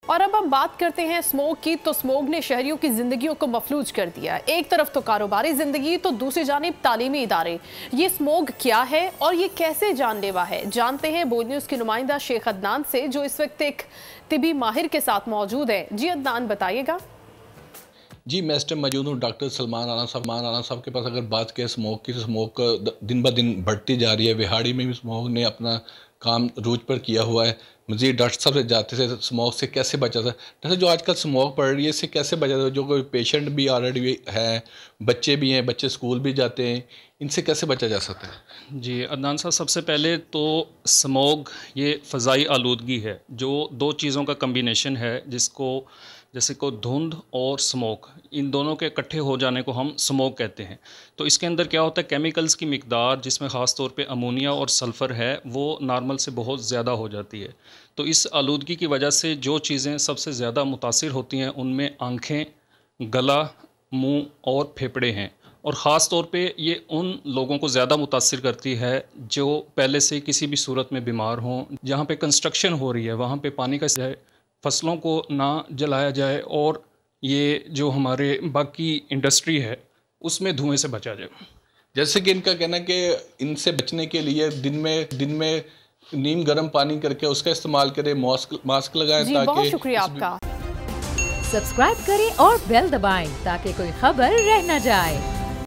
और अब हम बात करते हैं स्मोग की। तो स्मोग ने शहरियों की जिंदगियों को मफलूज कर दिया। एक तरफ तो कारोबारी जिंदगी, तो दूसरी जानिब तालीमी इदारे। ये स्मोग क्या है और ये कैसे जानलेवा है, जानते हैं बोल न्यूज के नुमाइंदा शेख अदनान से, जो इस वक्त एक तिबी माहिर के साथ मौजूद है। जी अदनान, बताइएगा। जी, मैं इस टाइम मौजूद हूँ डॉक्टर सलमान राना साहब के पास। अगर बात करें स्मोक की, तो स्मोक दिन ब दिन बढ़ती जा रही है। विहाड़ी में भी स्मोक ने अपना काम रूज पर किया हुआ है। मज़ीद डॉक्टर साहब से जाते थे स्मोक से कैसे बचा जाए। जैसे जो आजकल स्मोक पड़ रही है, इससे कैसे बचा जाए। जो कोई पेशेंट भी ऑलरेडी है, बच्चे भी हैं, बच्चे स्कूल भी जाते हैं, इनसे कैसे बचा जा सकता है? जी अदनान साहब, सबसे पहले तो स्मोग ये फ़ज़ाई आलूदगी है, जो दो चीज़ों का कम्बिनेशन है, जिसको जैसे को धुंध और स्मोक, इन दोनों के इकट्ठे हो जाने को हम स्मोक कहते हैं। तो इसके अंदर क्या होता है, केमिकल्स की मिकदार, जिसमें ख़ास तौर पे अमोनिया और सल्फ़र है, वो नॉर्मल से बहुत ज़्यादा हो जाती है। तो इस आलूदगी की वजह से जो चीज़ें सबसे ज़्यादा मुतासिर होती हैं, उनमें आँखें, गला, मुँह और फेफड़े हैं। और ख़ास तौर पे ये उन लोगों को ज़्यादा मुतासिर करती है जो पहले से किसी भी सूरत में बीमार हों। जहाँ पे कंस्ट्रक्शन हो रही है, वहाँ पे पानी का जाए, फसलों को ना जलाया जाए, और ये जो हमारे बाकी इंडस्ट्री है उसमें धुएं से बचा जाए। जैसे कि इनका कहना है कि इनसे बचने के लिए दिन में नीम गर्म पानी करके उसका इस्तेमाल करें, मास्क लगाएं। जी, ताकि बहुत शुक्रिया आपका। सब्सक्राइब करें और बेल दबाएं ताकि कोई खबर रह न जाए।